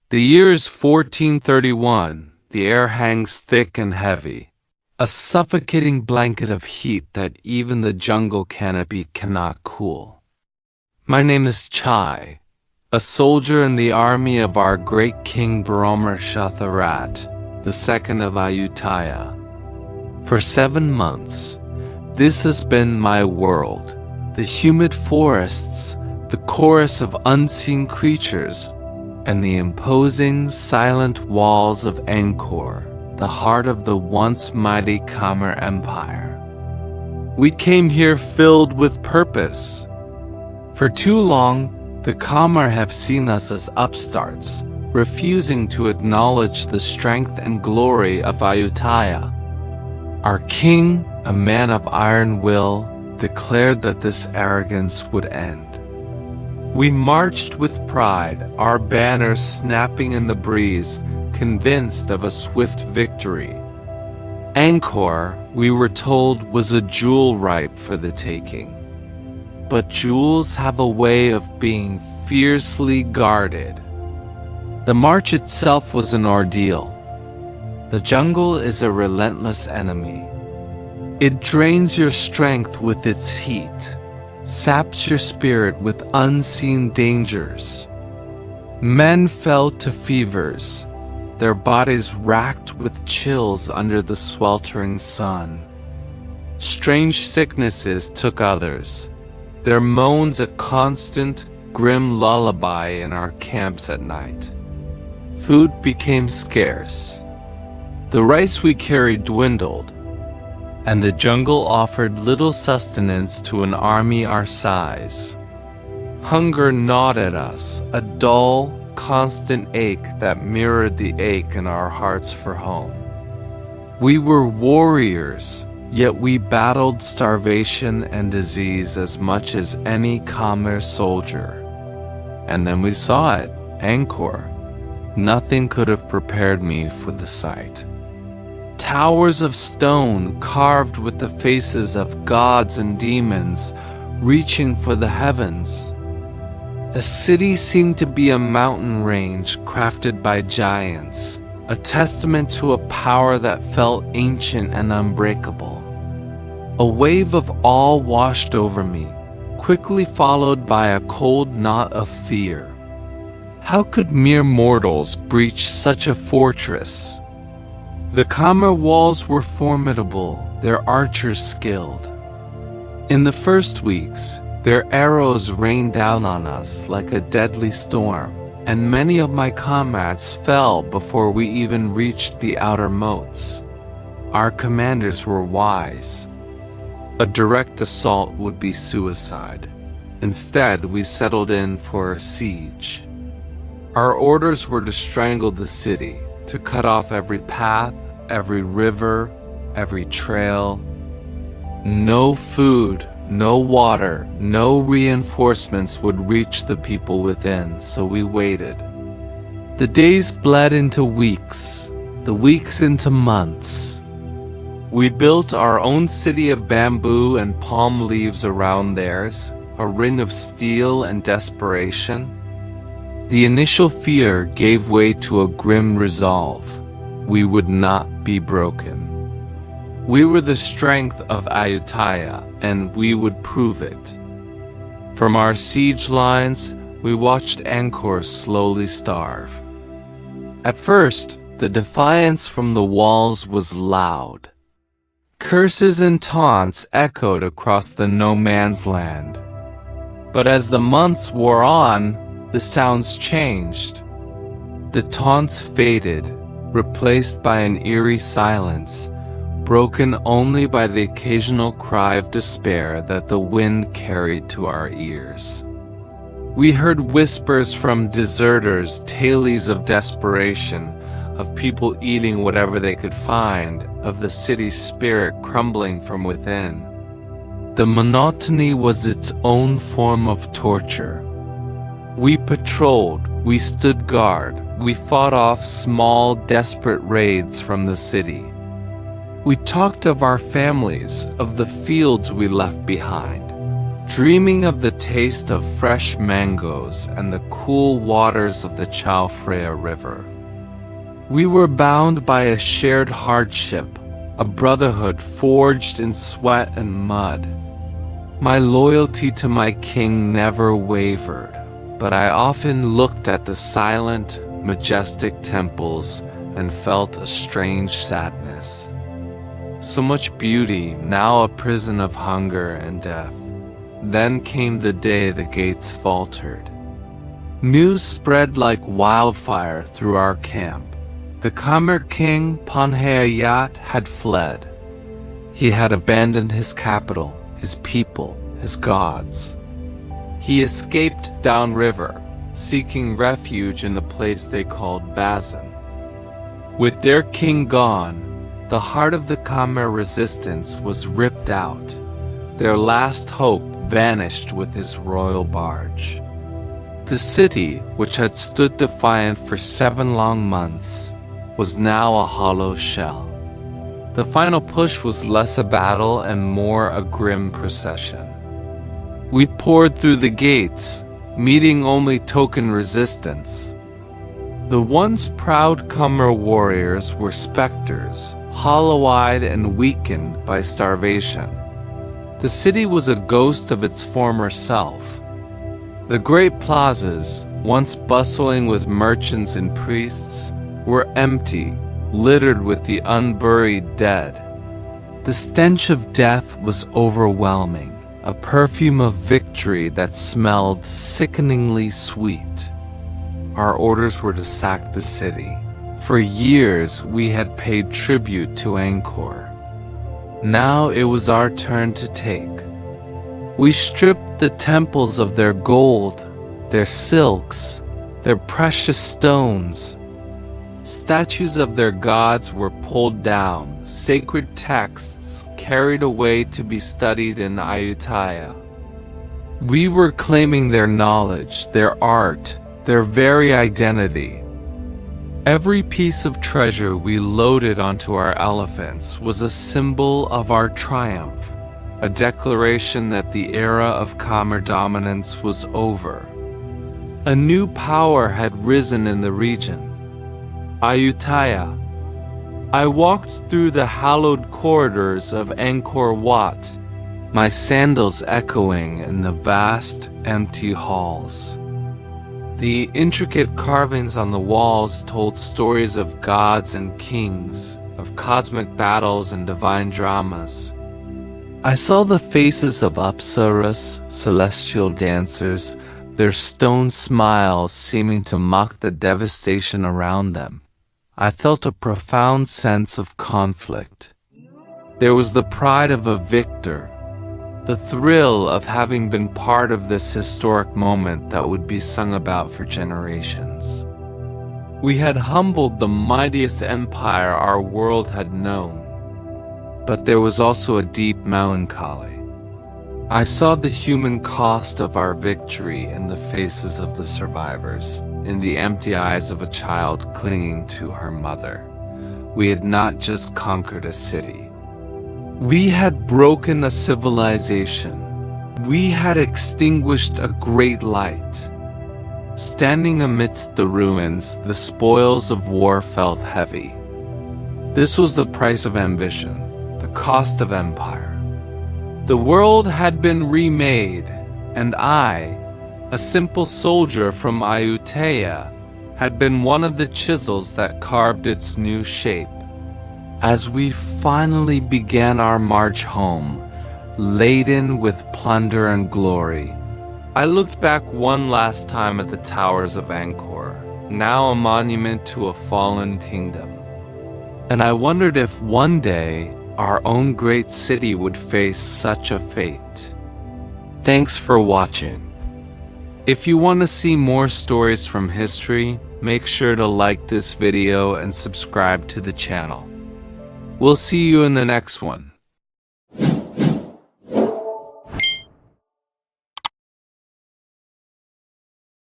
The year is 1431. The air hangs thick and heavy, a suffocating blanket of heat that even the jungle canopy cannot cool. My name is Chai, a soldier in the army of our great king Baromer Shatharat, the second of Ayutthaya. For 7 months, this has been my world. The humid forests, the chorus of unseen creatures, and the imposing, silent walls of Angkor, the heart of the once mighty Khmer Empire. We came here filled with purpose. For too long, the Khmer have seen us as upstarts, refusing to acknowledge the strength and glory of Ayutthaya. Our king, a man of iron will, declared that this arrogance would end. We marched with pride, our banners snapping in the breeze, convinced of a swift victory. Angkor, we were told, was a jewel ripe for the taking. But jewels have a way of being fiercely guarded. The march itself was an ordeal. The jungle is a relentless enemy. It drains your strength with its heat, saps your spirit with unseen dangers. Men fell to fevers, their bodies racked with chills under the sweltering sun. Strange sicknesses took others, their moans a constant, grim lullaby in our camps at night. Food became scarce. The rice we carried dwindled, and the jungle offered little sustenance to an army our size. Hunger gnawed at us, a dull, constant ache that mirrored the ache in our hearts for home. We were warriors, yet we battled starvation and disease as much as any Khmer soldier. And then we saw it, Angkor. Nothing could have prepared me for the sight. Towers of stone carved with the faces of gods and demons, reaching for the heavens. A city seemed to be a mountain range crafted by giants, a testament to a power that felt ancient and unbreakable. A wave of awe washed over me, quickly followed by a cold knot of fear. How could mere mortals breach such a fortress? The Khmer walls were formidable, their archers skilled. In the first weeks, their arrows rained down on us like a deadly storm, and many of my comrades fell before we even reached the outer moats. Our commanders were wise. A direct assault would be suicide. Instead, we settled in for a siege. Our orders were to strangle the city, to cut off every path, every river, every trail. No food, no water, no reinforcements would reach the people within, so we waited. The days bled into weeks, the weeks into months. We built our own city of bamboo and palm leaves around theirs, a ring of steel and desperation. The initial fear gave way to a grim resolve. We would not be broken. We were the strength of Ayutthaya, and we would prove it. From our siege lines, we watched Angkor slowly starve. At first, the defiance from the walls was loud. Curses and taunts echoed across the no-man's land. But as the months wore on, the sounds changed. The taunts faded, replaced by an eerie silence, broken only by the occasional cry of despair that the wind carried to our ears. We heard whispers from deserters, tales of desperation, of people eating whatever they could find, of the city's spirit crumbling from within. The monotony was its own form of torture. We patrolled, we stood guard, we fought off small, desperate raids from the city. We talked of our families, of the fields we left behind. dreaming of the taste of fresh mangoes and the cool waters of the Chao Phraya River. We were bound by a shared hardship, a brotherhood forged in sweat and mud. My loyalty to my king never wavered, but I often looked at the silent, majestic temples and felt a strange sadness. So much beauty, now a prison of hunger and death. Then came the day the gates faltered. News spread like wildfire through our camp. The Khmer king, Panhayat, had fled. He had abandoned his capital, his people, his gods. He escaped downriver, seeking refuge in a place they called Bazan. With their king gone, the heart of the Khmer resistance was ripped out. Their last hope vanished with his royal barge. The city, which had stood defiant for 7 long months, was now a hollow shell. The final push was less a battle and more a grim procession. We poured through the gates, meeting only token resistance. The once proud Khmer warriors were specters, hollow-eyed and weakened by starvation. The city was a ghost of its former self. The great plazas, once bustling with merchants and priests, were empty, littered with the unburied dead. The stench of death was overwhelming, a perfume of victory that smelled sickeningly sweet. Our orders were to sack the city. For years we had paid tribute to Angkor. Now it was our turn to take. We stripped the temples of their gold, their silks, their precious stones. Statues of their gods were pulled down, sacred texts carried away to be studied in Ayutthaya. We were claiming their knowledge, their art, their very identity. Every piece of treasure we loaded onto our elephants was a symbol of our triumph, a declaration that the era of Khmer dominance was over. A new power had risen in the region. Ayutthaya. I walked through the hallowed corridors of Angkor Wat, my sandals echoing in the vast, empty halls. The intricate carvings on the walls told stories of gods and kings, of cosmic battles and divine dramas. I saw the faces of apsaras, celestial dancers, their stone smiles seeming to mock the devastation around them. I felt a profound sense of conflict. There was the pride of a victor, the thrill of having been part of this historic moment that would be sung about for generations. We had humbled the mightiest empire our world had known, but there was also a deep melancholy. I saw the human cost of our victory in the faces of the survivors, in the empty eyes of a child clinging to her mother. We had not just conquered a city. We had broken a civilization. We had extinguished a great light. Standing amidst the ruins, the spoils of war felt heavy. This was the price of ambition, the cost of empire. The world had been remade, and I, a simple soldier from Ayutthaya, had been one of the chisels that carved its new shape. As we finally began our march home, laden with plunder and glory, I looked back one last time at the towers of Angkor, now a monument to a fallen kingdom. And I wondered if one day our own great city would face such a fate. Thanks for watching. If you want to see more stories from history, make sure to like this video and subscribe to the channel. We'll see you in the next one.